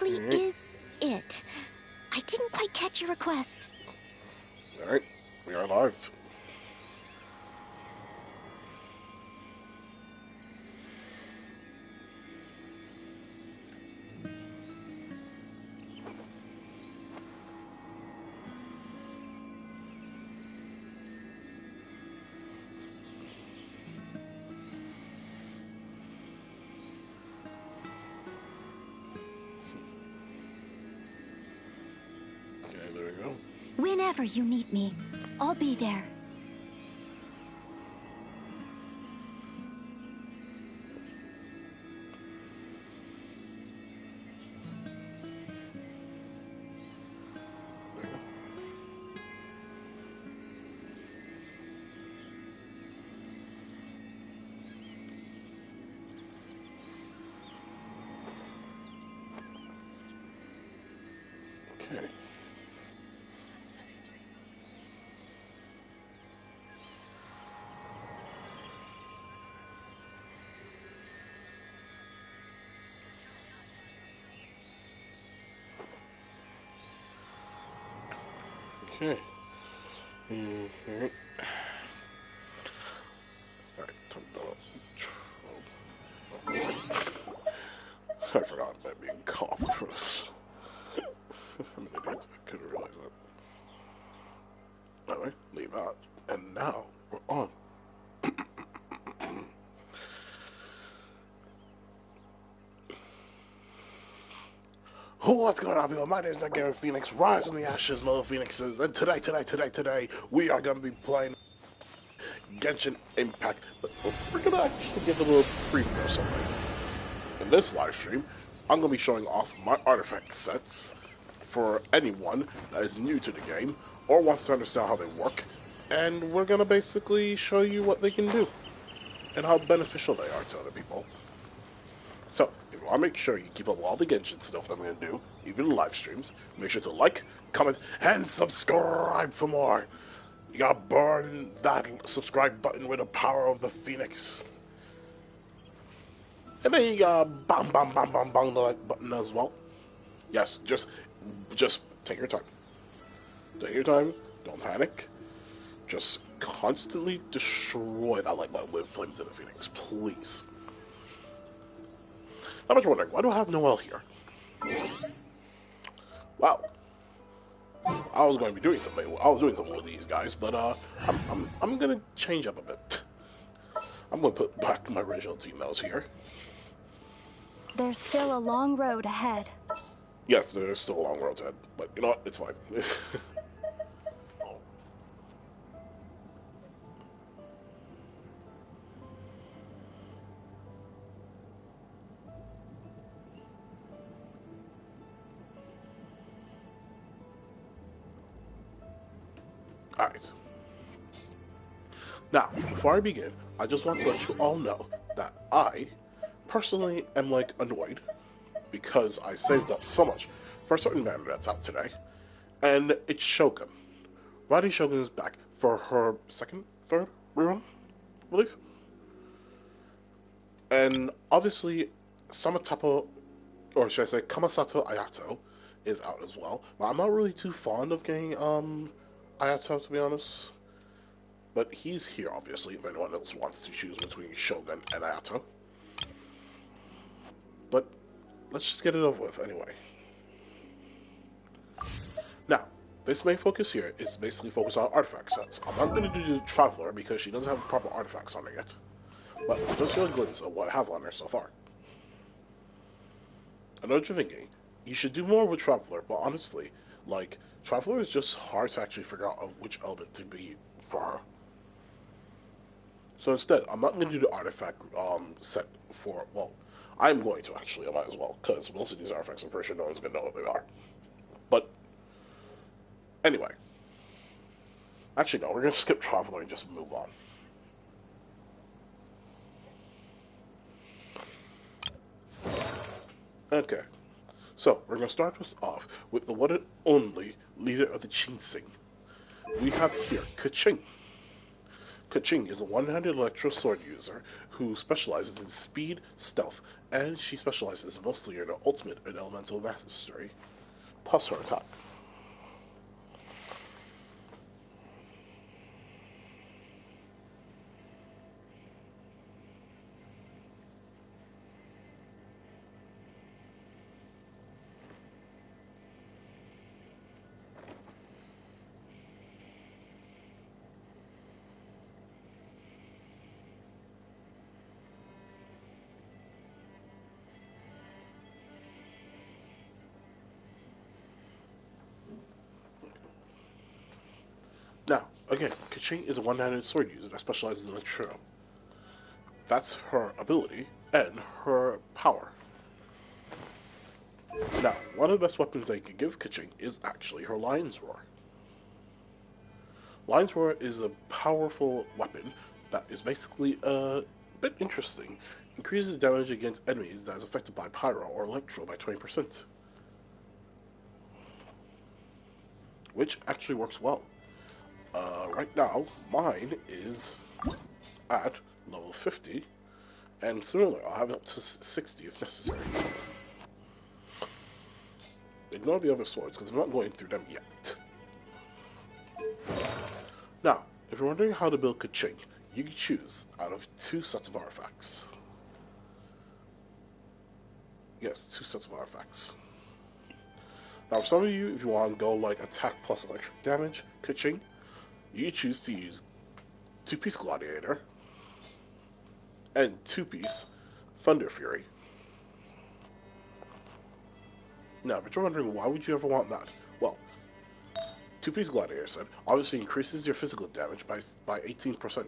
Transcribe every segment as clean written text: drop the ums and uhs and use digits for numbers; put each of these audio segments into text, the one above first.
really is it. I didn't quite catch your request. Alright, we are live. Okay, there we go. Whenever you need me, I'll be there. Okay. Okay. Alright, turn down. I forgot about being caught for this. I'm an idiot. I couldn't realize that. Anyway, leave that. And now, we're on. What's going on, people? My name is Garen Phoenix, Rise from the Ashes, Mother Phoenixes, and today, we are going to be playing Genshin Impact. But we're going to actually give a little preview or something. In this live stream, I'm going to be showing off my artifact sets for anyone that is new to the game or wants to understand how they work, and we're going to basically show you what they can do and how beneficial they are to other people. So, if you want to make sure you keep up all the Genshin stuff that I'm going to do, even in live streams, make sure to like, comment, and subscribe for more. You gotta burn that subscribe button with the power of the Phoenix. And then you gotta bang the like button as well. Yes, just take your time. Take your time, don't panic. Just constantly destroy that like button with Flames of the Phoenix, please. Now, I'm wondering, why do I have Noelle here? Wow. I was going to be doing something. I was doing something with these guys, but I'm gonna change up a bit. I'm gonna put back my original team that was here. There's still a long road ahead. Yes, there's still a long road ahead, but you know what? It's fine. Alright. Now, before I begin, I just want to let you all know that I, personally, am, like, annoyed because I saved up so much for a certain banner that's out today, and it's Shogun. Riding Shogun is back for her third rerun, I believe. And obviously, Samatapo, or should I say Kamasato Ayato, is out as well. But I'm not really too fond of getting, Ayato, to be honest. But he's here, obviously, if anyone else wants to choose between Shogun and Ayato. But let's just get it over with, anyway. Now, this main focus here is basically focused on artifact sets. I'm not going to do the Traveler because she doesn't have proper artifacts on her yet. But just get a glimpse of what I have on her so far. I know what you're thinking. You should do more with Traveler, but honestly, like, Traveler is just hard to actually figure out of which element to be for her. So instead, I'm not going to do the artifact set for, well, I'm going to actually, I might as well, because most of these artifacts I'm pretty sure no one's going to know what they are. But, anyway. Actually, no, we're going to skip Traveler and just move on. Okay. So, we're going to start this off with the one and only leader of the Chinsing. We have here Keqing. Kaching is a one-handed electro sword user who specializes in speed, stealth, and she specializes mostly in her ultimate and elemental mastery, plus her attack. Now, again, Kaching is a one-handed sword user that specializes in electro. That's her ability and her power. Now, one of the best weapons they can give Kaching is actually her Lion's Roar. Lion's Roar is a powerful weapon that is basically a bit interesting. Increases damage against enemies that is affected by Pyro or Electro by 20%. Which actually works well. Right now, mine is at level 50, and similarly, I'll have it up to 60 if necessary. Ignore the other swords, because I'm not going through them yet. Now, if you're wondering how to build Kaching, you can choose out of 2 sets of artifacts. Yes, 2 sets of artifacts. Now, for some of you, if you want to go like attack plus electric damage, Kaching, you choose to use 2-piece Gladiator and 2-piece Thunder Fury. Now, but you're wondering, why would you ever want that? Well, 2-piece Gladiator said obviously increases your physical damage by 18%.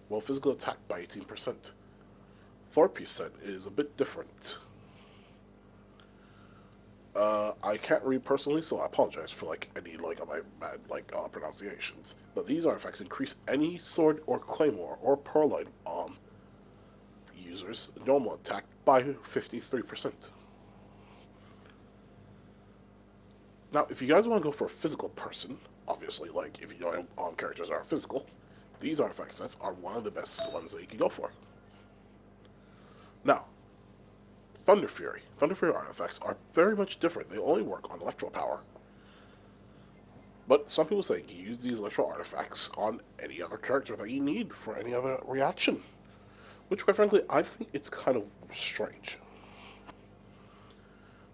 Well, physical attack by 18%. 4-piece set is a bit different. I can't read personally, so I apologize for any of my bad pronunciations. But these artifacts increase any sword or claymore or pearlite users' normal attack by 53%. Now, if you guys want to go for a physical person, obviously, if you know characters are physical, these artifact sets are one of the best ones that you can go for. Now, Thunder Fury. Thunder Fury artifacts are very much different. They only work on electro power. But some people say you use these electro artifacts on any other character that you need for any other reaction. Which, quite frankly, I think it's kind of strange.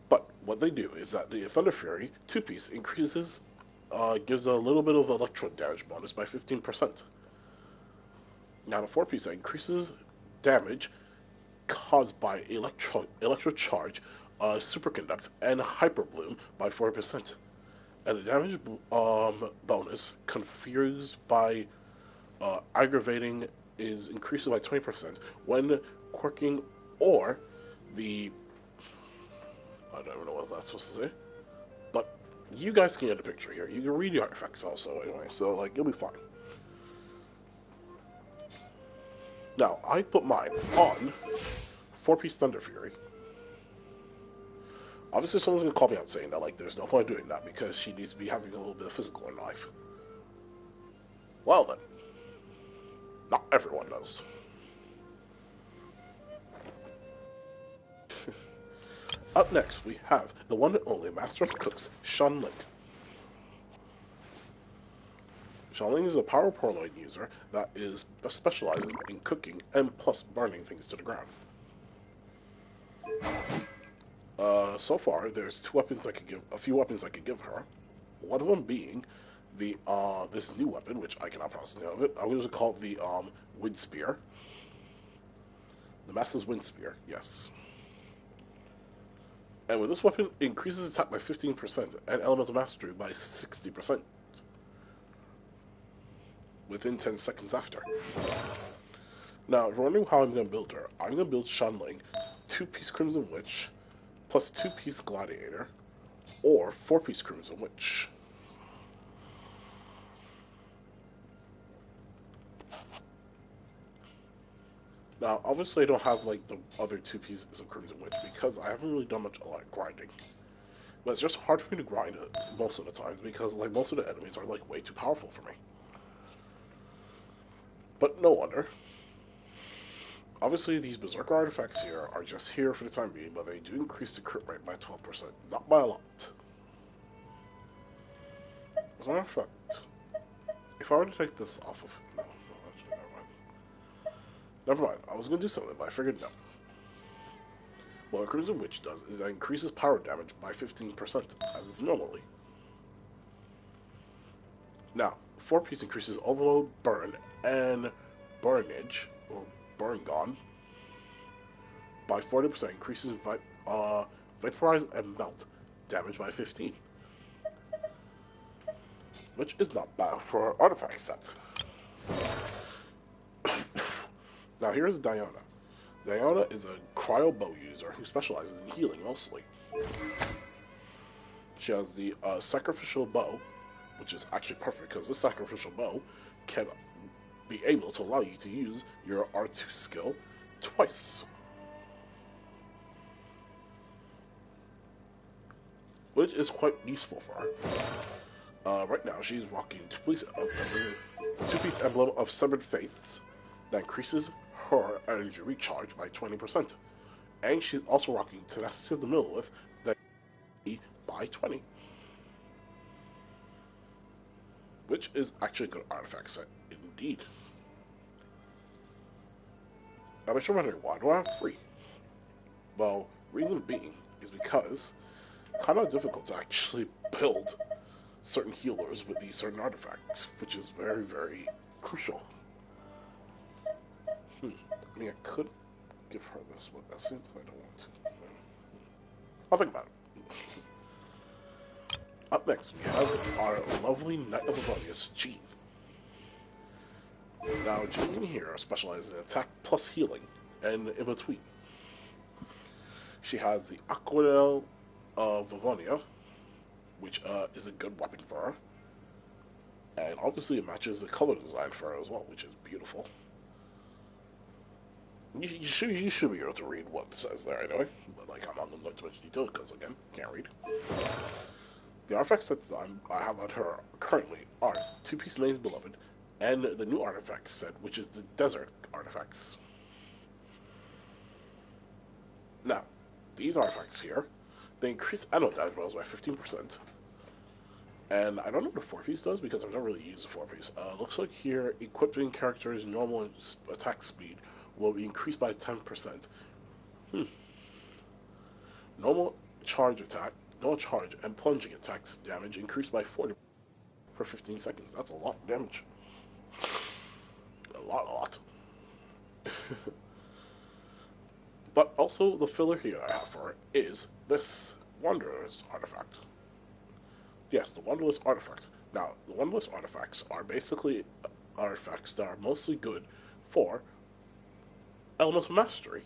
But what they do is that the Thunder Fury 2-piece increases, gives a little bit of electro damage bonus by 15%. Now the 4-piece increases damage caused by electro charge, superconduct, and hyperbloom by 40%. And the damage bonus confused by aggravating is increased by 20% when quirking or the... I don't even know what that's supposed to say. But you guys can get the picture here. You can read the artifacts also anyway, so you'll be fine. Now, I put mine on 4-piece Thunder Fury. Obviously, someone's going to call me out saying that, there's no point doing that because she needs to be having a little bit of physical in life. Well then, not everyone does. Up next, we have the one and only Master of Cooks, Shanling. Shanling is a power pearloid user that specializes in cooking and plus burning things to the ground. So far, there's a few weapons I could give her. One of them being this new weapon, which I cannot pronounce the name of it. I'm going to call it the Wind Spear. The Master's Wind Spear, yes. And with this weapon, it increases attack by 15% and elemental mastery by 60%. Within 10 seconds after. Now, if you're wondering how I'm going to build her, I'm going to build Shanling 2-piece Crimson Witch plus 2-piece Gladiator or 4-piece Crimson Witch. Now, obviously I don't have the other 2 pieces of Crimson Witch because I haven't really done much grinding. But it's just hard for me to grind it most of the time because most of the enemies are way too powerful for me. But no wonder. Obviously, these Berserker artifacts here are just here for the time being, but they do increase the crit rate by 12%. Not by a lot. As a matter of fact, if I were to take this off of... No, actually, never mind. Never mind. I was going to do something, but I figured no. What a Crimson Witch does is it increases power damage by 15%, as is normally. Now, 4-piece increases Overload, Burn, and Burnage, or Burn Gone, by 40%, increases Vaporize and Melt damage by 15, which is not bad for an artifact set. Now here's Diana. Diana is a cryo bow user who specializes in healing mostly. She has the sacrificial bow, which is actually perfect because this sacrificial bow can be able to allow you to use your R2 skill twice. Which is quite useful for her. Right now, she's rocking two-piece emblem of Severed Faiths that increases her energy recharge by 20%. And she's also rocking Tenacity of the Millowith that by 20. Which is actually a good artifact set, indeed. Now, I'm sure wondering, why do I have 3? Well, reason being is because it's kind of difficult to actually build certain healers with these certain artifacts, which is very, very crucial. I mean, I could give her this, but that seems like I don't want to. I'll think about it. Up next, we have our lovely Knight of Avonius, Jean. Now, Jean here specializes in attack plus healing, and in between. She has the Aquarelle of Avonia, which is a good weapon for her. And obviously it matches the color design for her as well, which is beautiful. You should be able to read what it says there anyway, but like I'm not going to go into much detail because again, can't read. The artifact sets that I have on her currently are 2-piece Maze Beloved and the new artifact set, which is the Desert artifacts. Now, these artifacts here, they increase ammo damage rolls by 15%. And I don't know what the 4-piece does because I've never really used the 4-piece. Looks like here, equipping characters' normal attack speed will be increased by 10%. Normal charge attack, normal charge, and plunging attacks damage increased by 40 for 15 seconds. That's a lot of damage. A lot. But also, the filler here I have for it is this Wanderer's artifact. Yes, the Wanderless artifact. Now, the Wanderless artifacts are basically artifacts that are mostly good for Elemental Mastery.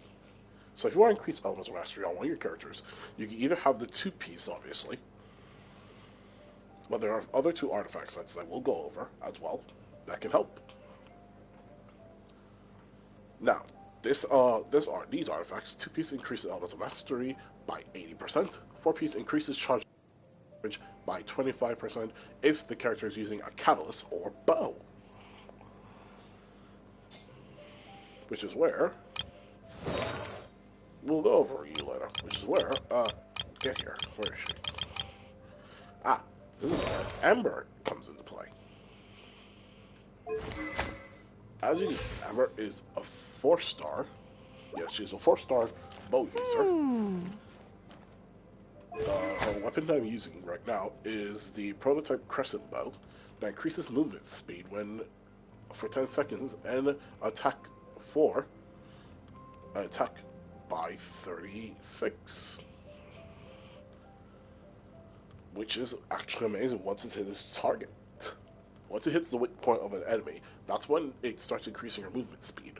So if you want to increase Elemental Mastery on one of your characters, you can either have the 2-piece, obviously, but there are other 2 artifact sets that we'll go over as well that can help. Now, these artifacts, 2-piece increases Elemental Mastery by 80%, 4-piece increases charge by 25% if the character is using a catalyst or bow. Which is where we'll go over you later. Which is where get here. Where is she? Ah, this is where Amber comes into play. As you know, Amber is a 4-star. Yes, she's a 4-star bow user. Her weapon I'm using right now is the prototype Crescent Bow that increases movement speed when for 10 seconds and attack by 36, which is actually amazing once it hits its target. Once it hits the weak point of an enemy, that's when it starts increasing her movement speed.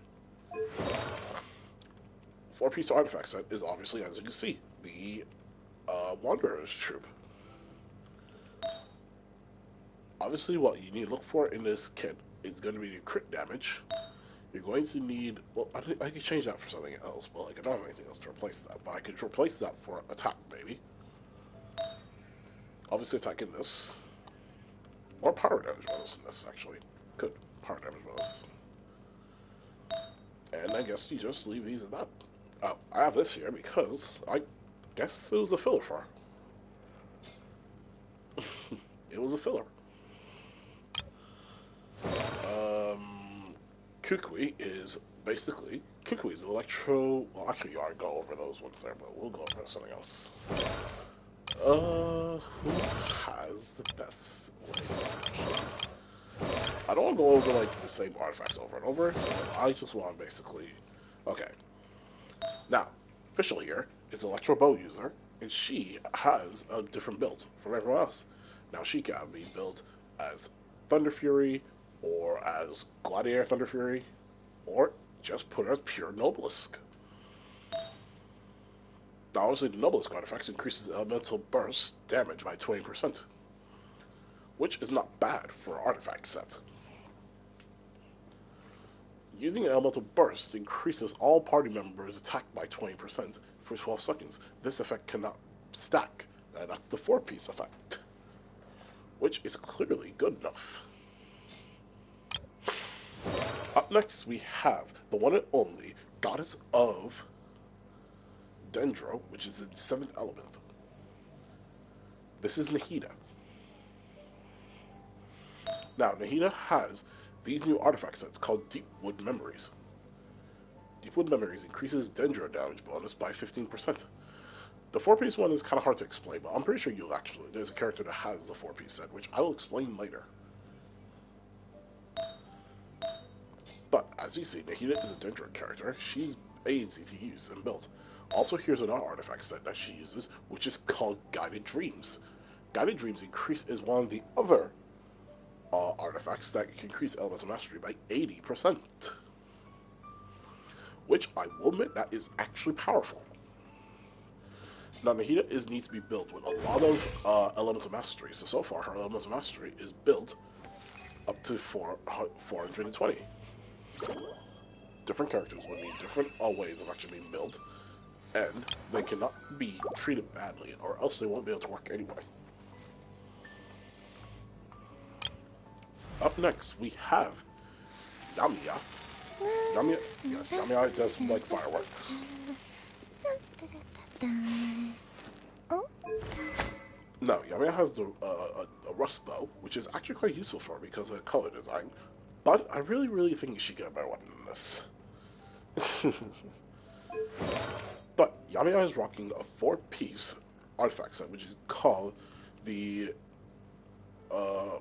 4-piece artifact set is obviously, as you can see, the Wanderer's Troop. Obviously, what you need to look for in this kit is going to be the crit damage. You're going to need, well, I could change that for something else, but like I don't have anything else to replace that. But I could replace that for attack, maybe. Obviously, attack in this, or power damage bonus in this. Actually, could power damage bonus. And I guess you just leave these at that. Oh, I have this here because I guess it was a filler for her. It was a filler. Kukui is basically Kukui's electro. Well, actually, you already go over those ones there, but we'll go over something else. Who has the best ways? I don't want to go over like the same artifacts over and over. So I just want basically. Okay. Now, official here is Electro Bow user, and she has a different build from everyone else. Now she can be built as Thunder Fury, or as Gladiator Thunder Fury, or just put her as pure Nobelisk. Now, obviously, the Nobelisk artifacts increases elemental burst damage by 20%, which is not bad for an artifact set. Using an elemental burst increases all party members' attack by 20% for 12 seconds. This effect cannot stack. That's the 4-piece effect, which is clearly good enough. Up next, we have the one and only Goddess of Dendro, which is the 7th element. This is Nahida. Now, Nahida has these new artifact sets called Deepwood Memories. Deepwood Memories increases Dendro damage bonus by 15%. The 4-piece one is kind of hard to explain, but I'm pretty sure you'll actually. There's a character that has the 4-piece set, which I will explain later. But as you see, Nahida is a Dendro character. She's easy to use and build. Also, here's another artifact set that she uses, which is called Guided Dreams. Guided Dreams is one of the other artifacts that can increase elemental mastery by 80%. Which I will admit that is actually powerful. Now, Nahida needs to be built with a lot of elemental mastery. So far, her elemental mastery is built up to 420. Different characters will need different ways of actually being built, and they cannot be treated badly, or else they won't be able to work anyway. Up next, we have Yamiya. Yamiya does like fireworks. No, Yamiya has a rust bow, which is actually quite useful for her because of the color design. But I really think she get a better weapon than this. But Yamiya is rocking a 4-piece artifact set, which is called the I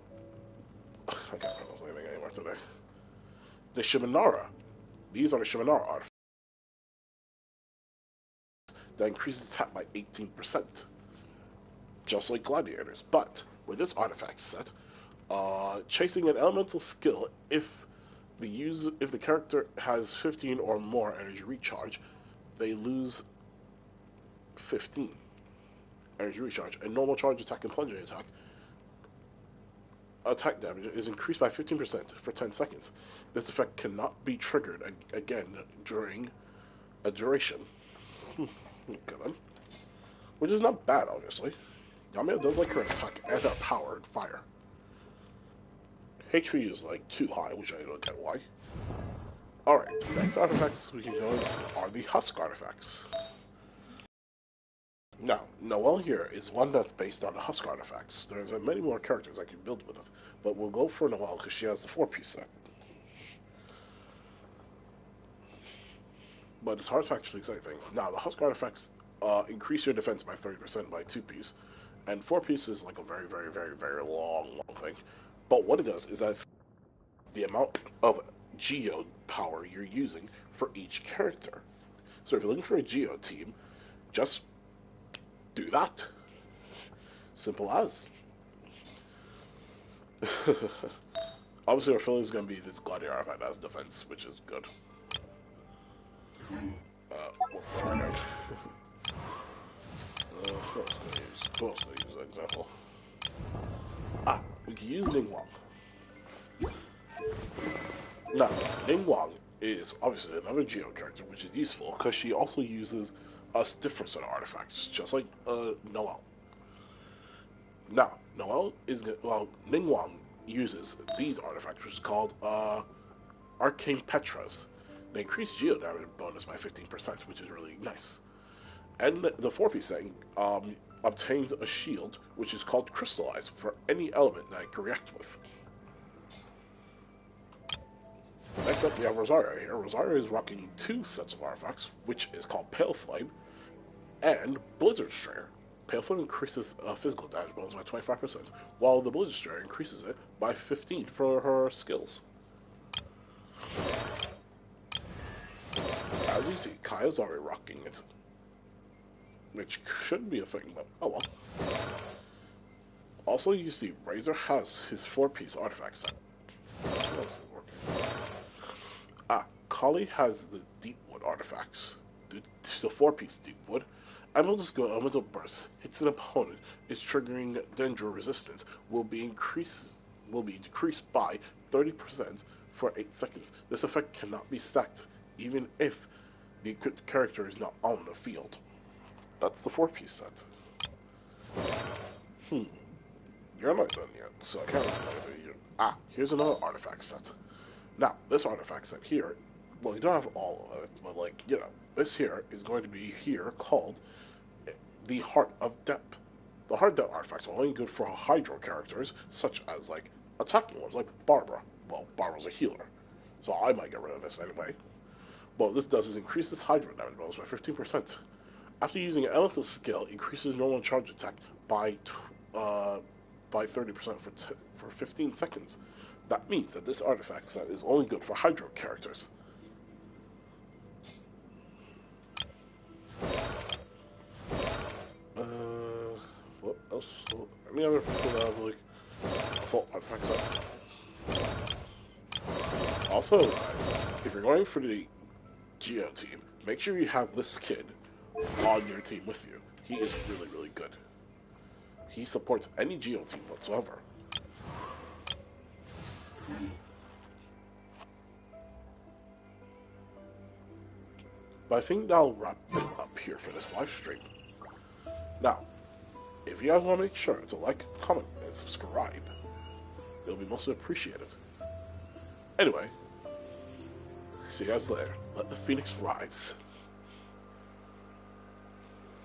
can't pronounce anything anymore today. The Shimanara. These are the Shimanara artifacts that increases attack by 18%, just like gladiators. But with this artifact set, chasing an elemental skill, if the character has 15 or more energy recharge, they lose 15 energy recharge. And normal charge attack and plunging attack damage is increased by 15% for 10 seconds. This effect cannot be triggered again during a duration. Okay then. Which is not bad, obviously. Yamiya does like her attack and her power and fire. HP is like too high, which I don't get why. Alright, next artifacts we can go into are the Husk artifacts. Now, Noelle here is one that's based on the Husk artifacts. There's many more characters I can build with it, but we'll go for Noelle because she has the 4-piece set. But it's hard to actually say things. Now, the Husk artifacts increase your defense by 30% by 2-piece, and 4-piece is like a very long thing. But what it does is that the amount of Geo power you're using for each character. So if you're looking for a Geo team, just do that. Simple as. Obviously, our feeling is going to be this Gladiator artifact as defense, which is good. What am I doing? Who else can I use an example? We can use Ningguang. Now, Ningguang is obviously another Geo character, which is useful because she also uses a different set of artifacts, just like Noelle. Now, Ningguang uses these artifacts, which is called Arcane Petras. They increase geo damage bonus by 15%, which is really nice. And the 4-piece thing obtains a shield, which is called Crystallize, for any element that it can react with. Next up, we have Rosario here. Rosario is rocking 2 sets of artifacts, which is called Pale Flame and Blizzard Strayer. Pale Flame increases physical damage bonus by 25%, while the Blizzard Strayer increases it by 15% for her skills. As you see, Kaya's already rocking it, which shouldn't be a thing, but oh well. Also, you see, Razor has his 4-piece artifact set. Kali has the Deepwood artifacts, the 4-piece Deepwood. Emerald's go Elemental Burst hits an opponent, is triggering Dendro resistance, will be decreased by 30% for 8 seconds. This effect cannot be stacked, even if the equipped character is not on the field. That's the 4-piece set. You're not done yet, so I can't really play with you. Here's another artifact set. Now, this artifact set here, well, you don't have all of it, but like, you know, this here is going to be here called the Heart of Depth. The Heart of Depth artifacts are only good for Hydro characters, such as, like, attacking ones, like Barbara. Well, Barbara's a healer, so I might get rid of this anyway. What this does is increase this Hydro damage bonus by 15%. After using an elemental skill, increases normal charge attack by 30% for 15 seconds. That means that this artifact set is only good for Hydro characters. What else? Any other people that have, like, a full artifact set? Also, guys, if you're going for the Geo team, make sure you have this kid on your team with you. He is really, really good. He supports any Geo team whatsoever. But I think that'll wrap it up here for this live stream. Now, if you guys want to make sure to like, comment, and subscribe, it'll be mostly appreciated. Anyway, see you guys later. Let the Phoenix rise.